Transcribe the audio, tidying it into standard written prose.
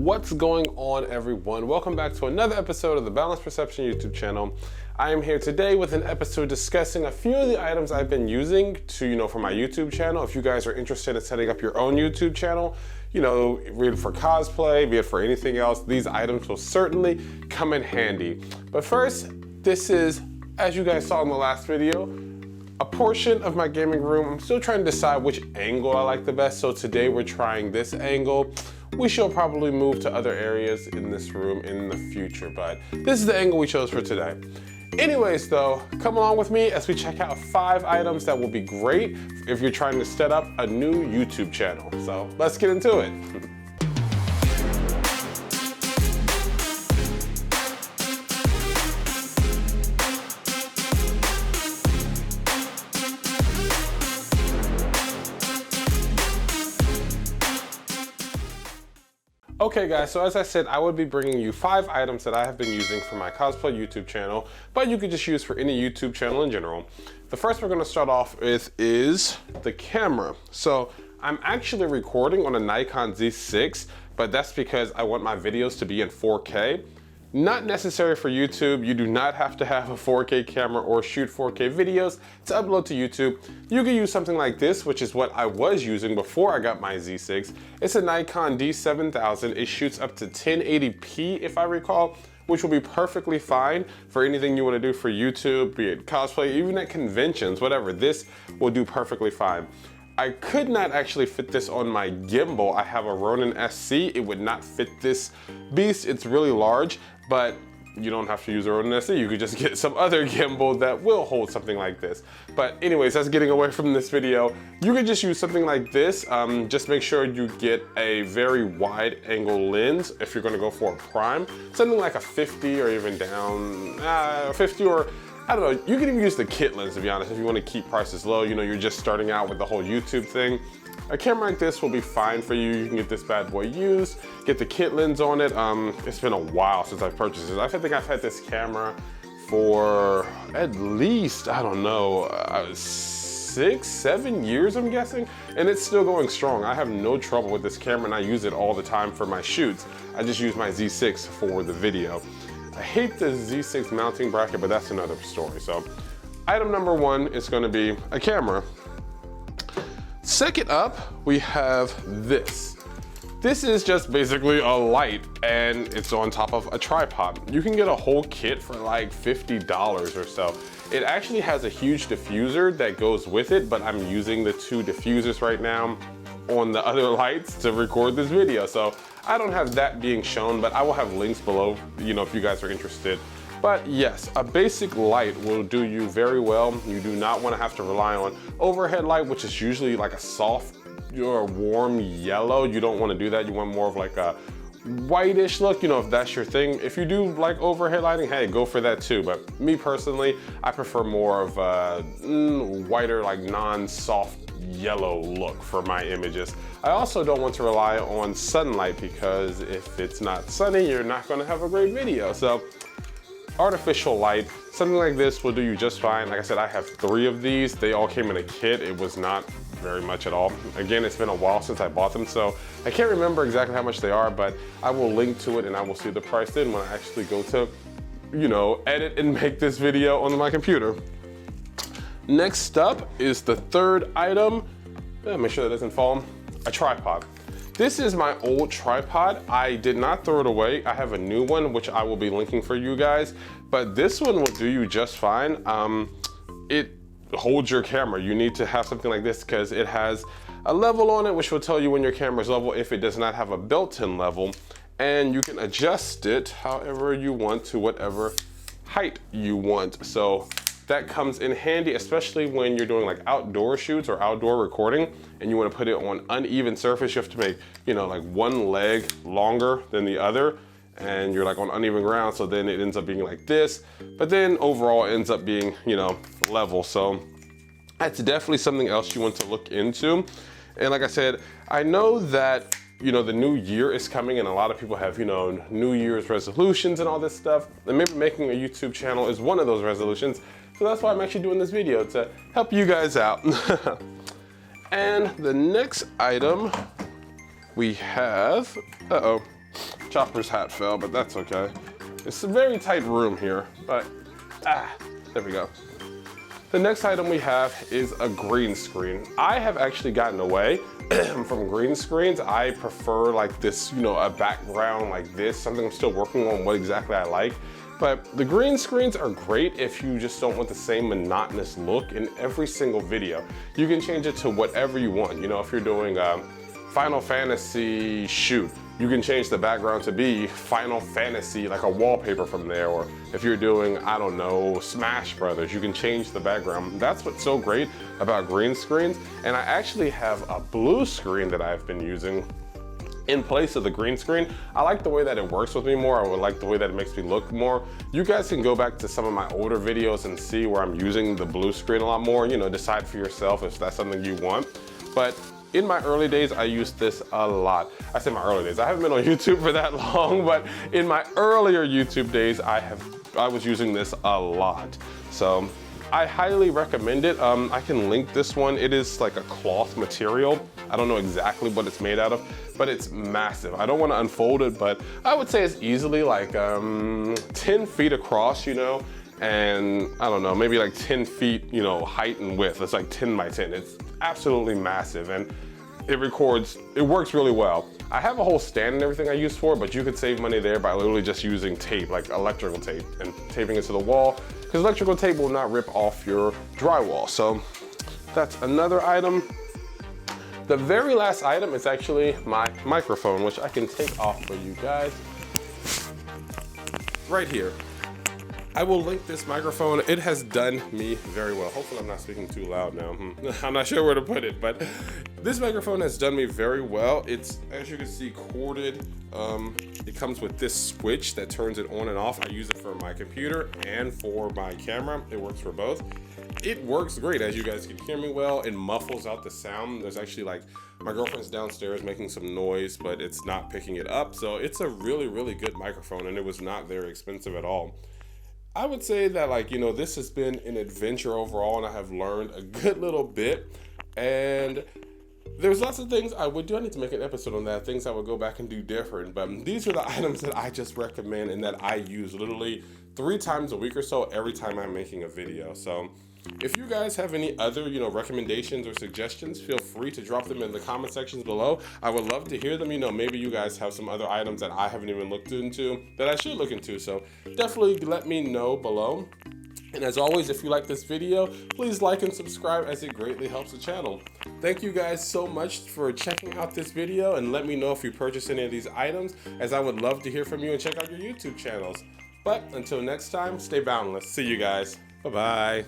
What's going on, everyone? Welcome back to another episode of the Boundless Perception YouTube channel. I am here today with an episode discussing a few of the items I've been using to, for my YouTube channel. If you guys are interested in setting up your own YouTube channel, be it for cosplay, be it for anything else, these items will certainly come in handy. But first, this is, as you guys saw in the last video, a portion of my gaming room. I'm still trying to decide which angle I like the best, so today we're trying this angle. We shall probably move to other areas in this room in the future, but this is the angle we chose for today. Anyways though, come along with me as we check out 5 items that will be great if you're trying to set up a new YouTube channel. So let's get into it. Okay guys, so as I said, I would be bringing you 5 items that I have been using for my cosplay YouTube channel, but you could just use for any YouTube channel in general. The first we're gonna start off with is the camera. So I'm actually recording on a Nikon Z6, but that's because I want my videos to be in 4K. Not necessary for YouTube. You do not have to have a 4K camera or shoot 4K videos to upload to YouTube. You can use something like this, which is what I was using before I got my Z6. It's a Nikon D7000. It shoots up to 1080p if I recall, which will be perfectly fine for anything you want to do for YouTube, be it cosplay, even at conventions, whatever. This will do perfectly fine. I could not actually fit this on my gimbal. I have a Ronin SC. It would not fit this beast. It's really large, but you don't have to use a Ronin SC. You could just get some other gimbal that will hold something like this. But anyways, that's getting away from this video. You could just use something like this. Just make sure you get a very wide angle lens if you're gonna go for a prime. Something like a 50 or even down 50, or I don't know, you can even use the kit lens, to be honest, if you want to keep prices low. You're just starting out with the whole YouTube thing. A camera like this will be fine for you. You can get this bad boy used, get the kit lens on it. It's been a while since I've purchased this. I think I've had this camera for at least, I don't know, 6, 7 years, I'm guessing, and it's still going strong. I have no trouble with this camera, and I use it all the time for my shoots. I just use my Z6 for the video. I hate the Z6 mounting bracket, but that's another story. So item number 1 is gonna be a camera. Second up, we have this. This is just basically a light, and it's on top of a tripod. You can get a whole kit for like $50 or so. It actually has a huge diffuser that goes with it, but I'm using the 2 diffusers right now on the other lights to record this video. So I don't have that being shown, but I will have links below, if you guys are interested. But yes, a basic light will do you very well. You do not want to have to rely on overhead light, which is usually like a soft or warm yellow. You don't want to do that. You want more of like a whitish look, if that's your thing. If you do like overhead lighting, hey, go for that too. But me personally, I prefer more of a whiter, like non-soft yellow look for my images. I also don't want to rely on sunlight, because if it's not sunny, you're not going to have a great video. So artificial light, something like this will do you just fine. Like I said, I have 3 of these. They all came in a kit. It was not very much at all. Again, it's been a while since I bought them, so I can't remember exactly how much they are, but I will link to it and I will see the price then when I actually go to, edit and make this video on my computer. Next up is the 3rd item. Make sure that doesn't fall. A tripod. This is my old tripod. I did not throw it away. I have a new one, which I will be linking for you guys, but this one will do you just fine. It holds your camera. You need to have something like this because it has a level on it, which will tell you when your camera's level if it does not have a built-in level, and you can adjust it however you want to whatever height you want. So that comes in handy, especially when you're doing like outdoor shoots or outdoor recording and you want to put it on uneven surface. You have to make, like one leg longer than the other, and you're like on uneven ground, so then it ends up being like this, but then overall it ends up being, level. So that's definitely something else you want to look into. And like I said, I know that the new year is coming, and a lot of people have, New Year's resolutions and all this stuff. And maybe making a YouTube channel is one of those resolutions. So that's why I'm actually doing this video, to help you guys out. And the next item we have, Chopper's hat fell, but that's okay. It's a very tight room here, but there we go. The next item we have is a green screen. I have actually gotten away from green screens. I prefer like this, you know, a background like this, something I'm still working on what exactly I like. But the green screens are great if you just don't want the same monotonous look in every single video. You can change it to whatever you want. You know, if you're doing a Final Fantasy shoot, you can change the background to be Final Fantasy, like a wallpaper from there. Or if you're doing, I don't know, Smash Brothers, you can change the background. That's what's so great about green screens. And I actually have a blue screen that I've been using in place of the green screen. I like the way that it works with me more. I would like the way that it makes me look more. You guys can go back to some of my older videos and see where I'm using the blue screen a lot more. You know, decide for yourself if that's something you want. But in my early days, I used this a lot. I say my early days, I haven't been on YouTube for that long, but in my earlier YouTube days, I was using this a lot. So I highly recommend it. I can link this one. It is like a cloth material. I don't know exactly what it's made out of, but it's massive. I don't want to unfold it, but I would say it's easily like 10 feet across, you know, and I don't know, maybe like 10 feet, you know, height and width. It's like 10 by 10. It's absolutely massive, and it works really well. I have a whole stand and everything I use for it, but you could save money there by literally just using tape, like electrical tape, and taping it to the wall, because electrical tape will not rip off your drywall. So that's another item. The very last item is actually my microphone, which I can take off for you guys right here. I will link this microphone. It has done me very well. Hopefully I'm not speaking too loud now. I'm not sure where to put it, but this microphone has done me very well. It's, as you can see, corded. It comes with this switch that turns it on and off. I use it for my computer and for my camera. It works for both. It works great. As you guys can hear me well, it muffles out the sound. There's actually like, my girlfriend's downstairs making some noise, but it's not picking it up. So it's a really, really good microphone, and it was not very expensive at all. I would say that, like, you know, this has been an adventure overall, and I have learned a good little bit. And there's lots of things I would do. I need to make an episode on that, things I would go back and do different. But these are the items that I just recommend and that I use literally 3 times a week or so every time I'm making a video. So if you guys have any other, you know, recommendations or suggestions, feel free to drop them in the comment sections below. I would love to hear them. You know, maybe you guys have some other items that I haven't even looked into that I should look into. So definitely let me know below. And as always, if you like this video, please like and subscribe, as it greatly helps the channel. Thank you guys so much for checking out this video, and let me know if you purchase any of these items, as I would love to hear from you and check out your YouTube channels. But until next time, stay boundless. See you guys. Bye-bye.